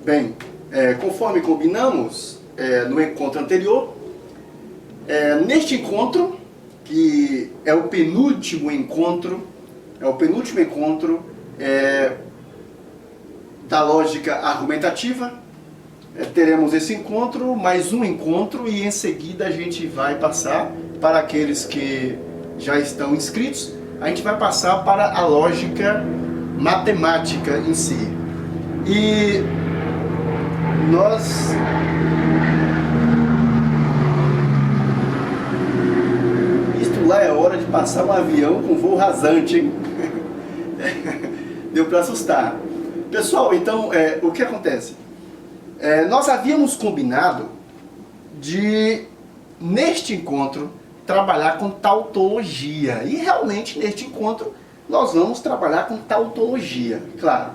Bem, conforme combinamos no encontro anterior, neste encontro, que é o penúltimo encontro, da lógica argumentativa, teremos esse encontro, mais um encontro, e em seguida a gente vai passar para aqueles que já estão inscritos, a gente vai passar para a lógica matemática em si. E nós isto lá é hora de passar um avião com voo rasante, hein? Deu para assustar. Pessoal, então, o que acontece? Nós havíamos combinado de, neste encontro, trabalhar com tautologia. E realmente, neste encontro, nós vamos trabalhar com tautologia, claro.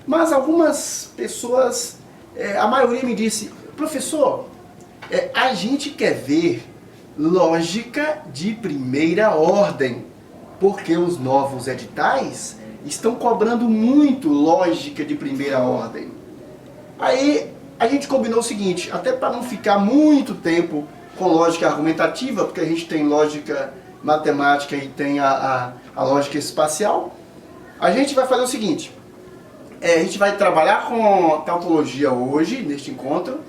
Mas algumas pessoas, a maioria me disse: professor, a gente quer ver lógica de primeira ordem, porque os novos editais estão cobrando muito lógica de primeira ordem. Aí a gente combinou o seguinte, até para não ficar muito tempo com lógica argumentativa, porque a gente tem lógica matemática e tem a lógica espacial, a gente vai fazer o seguinte, a gente vai trabalhar com tautologia hoje, neste encontro,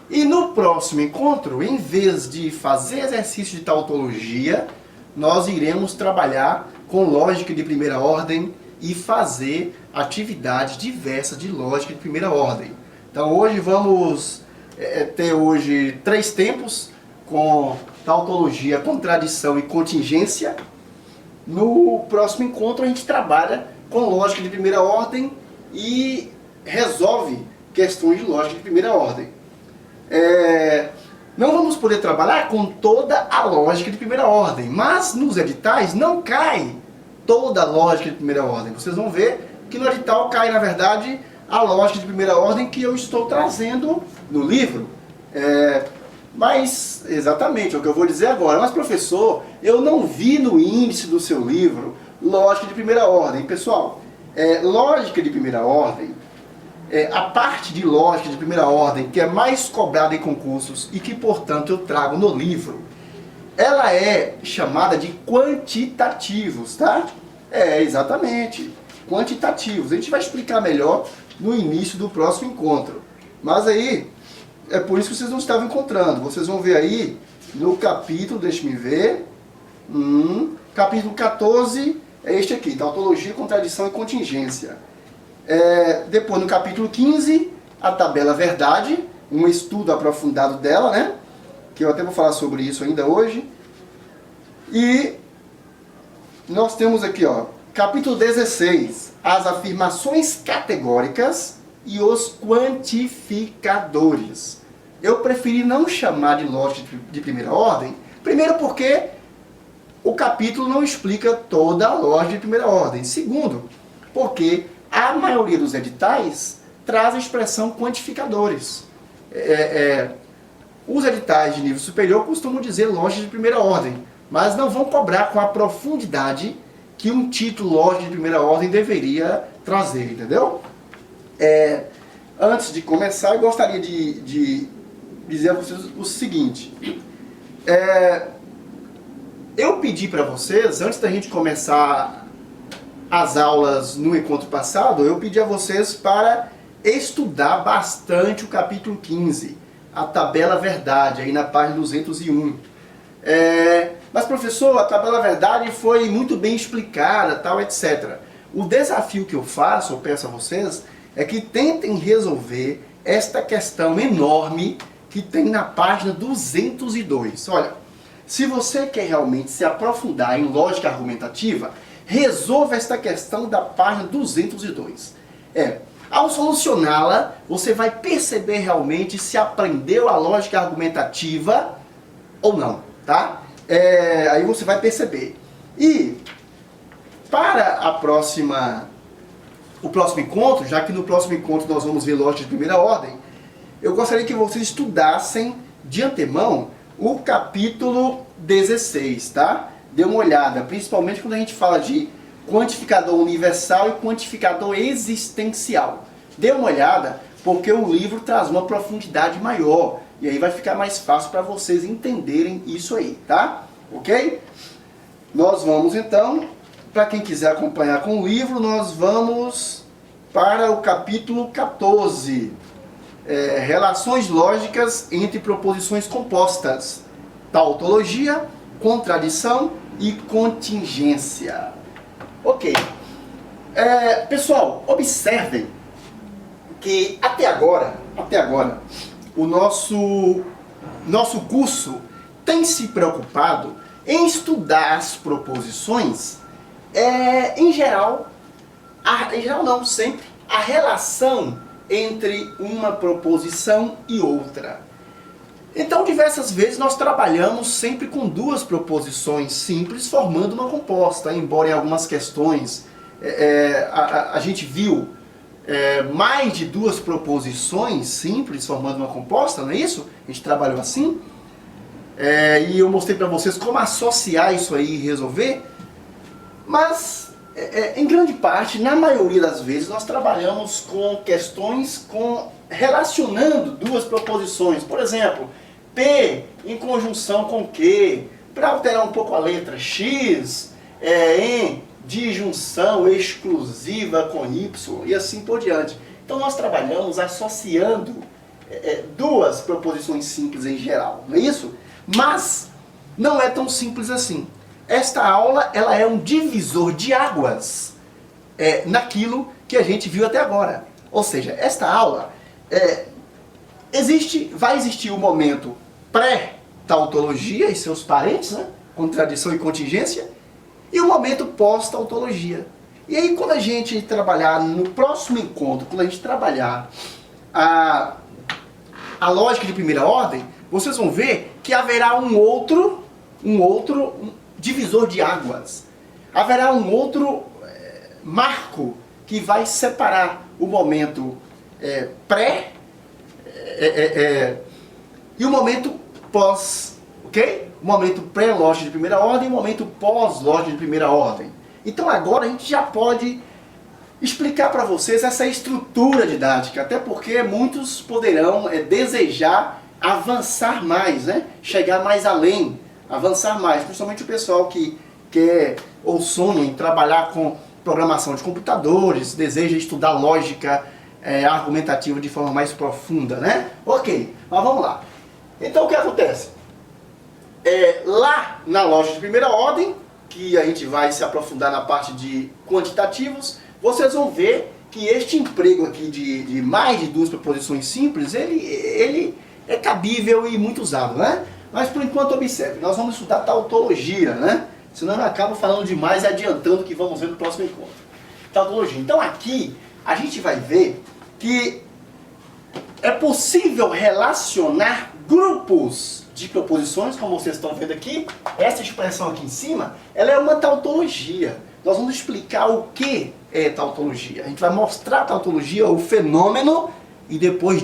e no próximo encontro, em vez de fazer exercício de tautologia, nós iremos trabalhar com lógica de primeira ordem e fazer atividades diversas de lógica de primeira ordem. Então hoje vamos ter hoje 3 tempos com tautologia, contradição e contingência. No próximo encontro a gente trabalha com lógica de primeira ordem e resolve questões de lógica de primeira ordem. Não vamos poder trabalhar com toda a lógica de primeira ordem, mas nos editais não cai toda a lógica de primeira ordem. Vocês vão ver que no edital cai, na verdade, a lógica de primeira ordem que eu estou trazendo no livro. Mas, exatamente, é o que eu vou dizer agora. Mas, professor, eu não vi no índice do seu livro lógica de primeira ordem. Pessoal, lógica de primeira ordem, a parte de lógica de primeira ordem que é mais cobrada em concursos e que, portanto, eu trago no livro, ela é chamada de quantitativos, tá? Exatamente, quantitativos. A gente vai explicar melhor no início do próximo encontro. Mas aí, é por isso que vocês não estavam encontrando. Vocês vão ver aí no capítulo, deixe-me ver, capítulo 14, é este aqui, tautologia, contradição e contingência. Depois no capítulo 15, a tabela verdade, um estudo aprofundado dela, né? Que eu até vou falar sobre isso ainda hoje. E nós temos aqui, ó, capítulo 16, as afirmações categóricas e os quantificadores. Eu preferi não chamar de lógica de primeira ordem, primeiro porque o capítulo não explica toda a lógica de primeira ordem. Segundo, porque a maioria dos editais traz a expressão quantificadores. Os editais de nível superior costumam dizer lógica de primeira ordem, mas não vão cobrar com a profundidade que um título lógica de primeira ordem deveria trazer, entendeu? Antes de começar, eu gostaria de dizer a vocês o seguinte. Eu pedi para vocês, antes da gente começar as aulas no encontro passado, eu pedi a vocês para estudar bastante o capítulo 15, a tabela verdade, aí na página 201. Mas professor, a tabela verdade foi muito bem explicada, tal, etc. O desafio que eu faço, eu peço a vocês, é que tentem resolver esta questão enorme que tem na página 202. Olha, se você quer realmente se aprofundar em lógica argumentativa, resolva esta questão da página 202. Ao solucioná-la, você vai perceber realmente se aprendeu a lógica argumentativa ou não, tá? Aí você vai perceber. E para o próximo encontro, já que no próximo encontro nós vamos ver lógica de primeira ordem, eu gostaria que vocês estudassem de antemão o capítulo 16, tá? Dê uma olhada, principalmente quando a gente fala de quantificador universal e quantificador existencial. Dê uma olhada, porque o livro traz uma profundidade maior. E aí vai ficar mais fácil para vocês entenderem isso aí, tá? Ok? Nós vamos então, para quem quiser acompanhar com o livro, nós vamos para o capítulo 14. Relações lógicas entre proposições compostas. Tautologia, contradição e contingência. Ok. Pessoal, observem que até agora, o nosso curso tem se preocupado em estudar as proposições, em geral não, sempre, a relação entre uma proposição e outra. Então, diversas vezes nós trabalhamos sempre com duas proposições simples formando uma composta, embora em algumas questões a gente viu mais de duas proposições simples formando uma composta, não é isso? A gente trabalhou assim. E eu mostrei para vocês como associar isso aí e resolver. Mas, em grande parte, na maioria das vezes, nós trabalhamos com questões relacionando duas proposições. Por exemplo, P em conjunção com Q, para alterar um pouco a letra, X em disjunção exclusiva com Y, e assim por diante. Então nós trabalhamos associando duas proposições simples em geral, não é isso? Mas não é tão simples assim. Esta aula ela é um divisor de águas naquilo que a gente viu até agora. Ou seja, esta aula vai existir o momento pré-tautologia e seus parentes, né? Contradição e contingência, e o momento pós-tautologia. E aí quando a gente trabalhar no próximo encontro, quando a gente trabalhar a lógica de primeira ordem, vocês vão ver que haverá um outro divisor de águas. Haverá um outro marco que vai separar o momento pré e o momento pós, ok? O momento pré-lógica de primeira ordem e o momento pós-lógica de primeira ordem. Então agora a gente já pode explicar para vocês essa estrutura didática, até porque muitos poderão desejar avançar mais, né? Chegar mais além, avançar mais, principalmente o pessoal que quer ou sonha em trabalhar com programação de computadores, deseja estudar lógica argumentativa de forma mais profunda, né? Ok, mas vamos lá. Então o que acontece? Lá na lógica de primeira ordem, que a gente vai se aprofundar na parte de quantitativos, vocês vão ver que este emprego aqui de mais de duas proposições simples, ele é cabível e muito usado, né? Mas por enquanto observe, nós vamos estudar tautologia, né? Senão eu acabo falando demais e adiantando o que vamos ver no próximo encontro. Tautologia. Então aqui a gente vai ver que é possível relacionar grupos de proposições, como vocês estão vendo aqui. Essa expressão aqui em cima, ela é uma tautologia. Nós vamos explicar o que é tautologia. A gente vai mostrar a tautologia, o fenômeno, e depois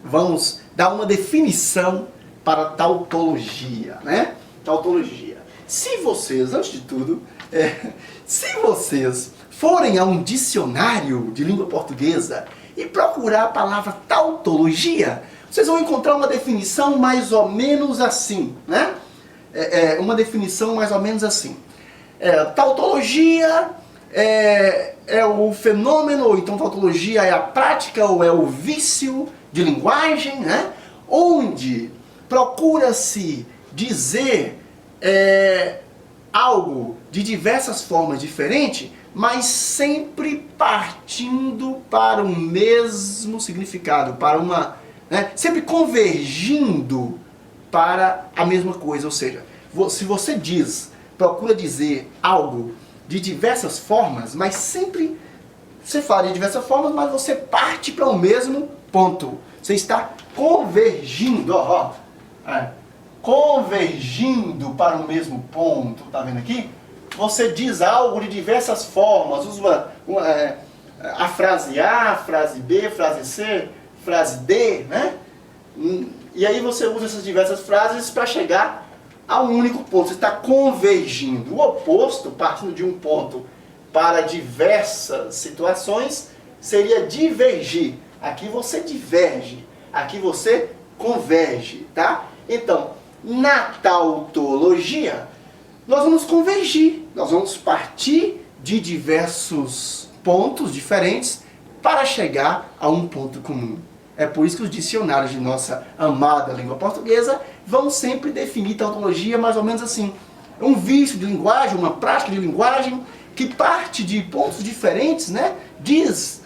vamos dar uma definição para tautologia, né? Tautologia. Se vocês, antes de tudo, se vocês forem a um dicionário de língua portuguesa e procurar a palavra tautologia, vocês vão encontrar uma definição mais ou menos assim, né? Uma definição mais ou menos assim. Tautologia é o fenômeno, ou então tautologia é a prática ou é o vício de linguagem, né? Onde procura-se dizer algo de diversas formas diferentes, mas sempre partindo para o mesmo significado, para sempre convergindo para a mesma coisa. Ou seja, se você procura dizer algo de diversas formas, mas sempre você fala de diversas formas, mas você parte para o mesmo ponto. Você está convergindo, convergindo para o mesmo ponto, tá vendo aqui? Você diz algo de diversas formas, usa a frase A, a frase B, a frase C, frase D, né? E aí você usa essas diversas frases para chegar a um único ponto. Você está convergindo. O oposto, partindo de um ponto para diversas situações, seria divergir. aqui você diverge, aqui você converge, tá? Então, na tautologia, nós vamos convergir, nós vamos partir de diversos pontos diferentes para chegar a um ponto comum. É por isso que os dicionários de nossa amada língua portuguesa vão sempre definir tautologia mais ou menos assim. Um vício de linguagem, uma prática de linguagem que parte de pontos diferentes, né? Diz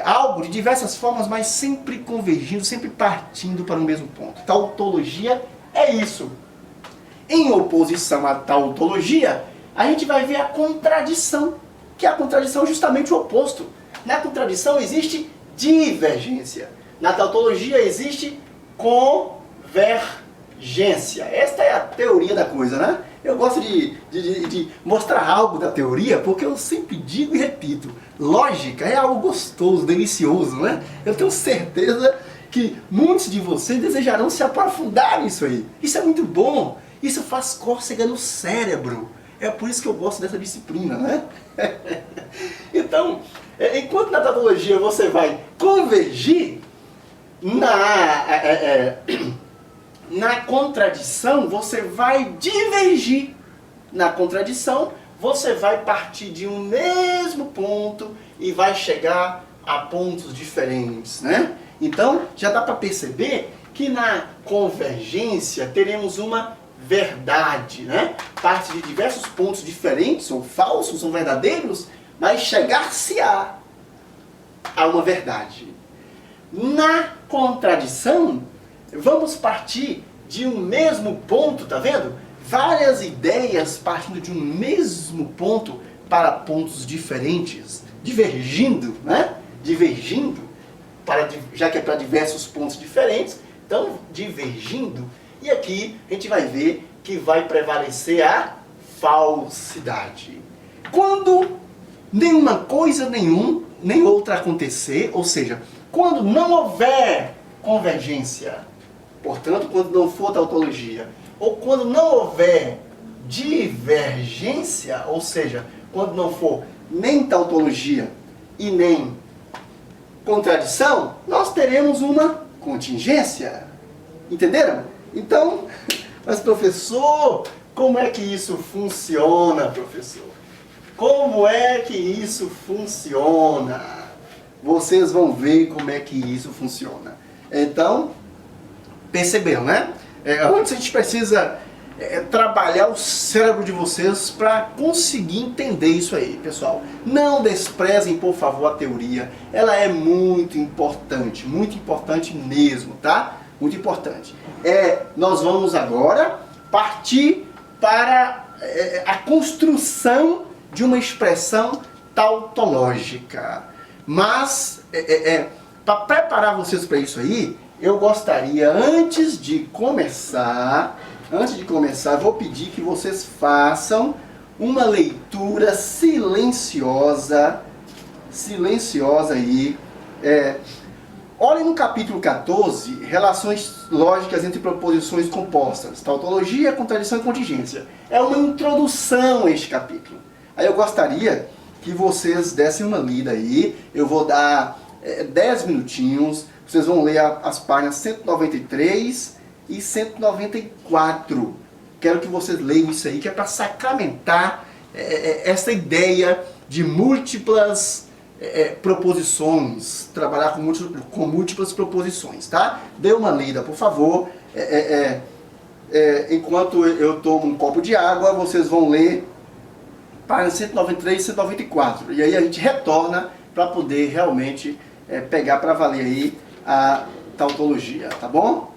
algo de diversas formas, mas sempre convergindo, sempre partindo para o mesmo ponto. Tautologia é isso. Em oposição à tautologia, a gente vai ver a contradição, que a contradição é justamente o oposto. Na contradição existe divergência. Na tautologia existe convergência. Esta é a teoria da coisa, né? Eu gosto de mostrar algo da teoria, porque eu sempre digo e repito, lógica é algo gostoso, delicioso, né? Eu tenho certeza que muitos de vocês desejarão se aprofundar nisso aí. Isso é muito bom, isso faz cócega no cérebro. É por isso que eu gosto dessa disciplina, né? Então, enquanto na tautologia você vai convergir, na contradição você vai divergir. Na contradição você vai partir de um mesmo ponto e vai chegar a pontos diferentes, né? Então já dá para perceber que na convergência teremos uma verdade, né? Parte de diversos pontos diferentes, são falsos, são verdadeiros, mas chegar-se-á a uma verdade. Na contradição, vamos partir de um mesmo ponto, tá vendo? Várias ideias partindo de um mesmo ponto para pontos diferentes, divergindo, né? Divergindo, já que é para diversos pontos diferentes, então divergindo. E aqui a gente vai ver que vai prevalecer a falsidade. Quando nenhuma coisa nem outra acontecer, ou seja, quando não houver convergência, portanto, quando não for tautologia, ou quando não houver divergência, ou seja, quando não for nem tautologia e nem contradição, nós teremos uma contingência. Entenderam? Então, mas professor, como é que isso funciona, professor? Como é que isso funciona? Vocês vão ver como é que isso funciona. Então, perceberam, né? Antes a gente precisa trabalhar o cérebro de vocês para conseguir entender isso aí, pessoal. Não desprezem, por favor, a teoria. Ela é muito importante mesmo, tá? Muito importante. Nós vamos agora partir para a construção de uma expressão tautológica. Mas, para preparar vocês para isso aí, eu gostaria, antes de começar, vou pedir que vocês façam uma leitura silenciosa aí. Olhem no capítulo 14, relações lógicas entre proposições compostas, tautologia, contradição e contingência. É uma introdução a este capítulo. Aí eu gostaria que vocês dessem uma lida aí. Eu vou dar 10 minutinhos. Vocês vão ler as páginas 193 e 194. Quero que vocês leiam isso aí, que é para sacramentar essa ideia de múltiplas proposições, trabalhar com múltiplas proposições, tá? Dê uma lida, por favor. Enquanto eu tomo um copo de água, vocês vão ler páginas 193 e 194. E aí a gente retorna para poder realmente pegar para valer aí a tautologia, tá bom?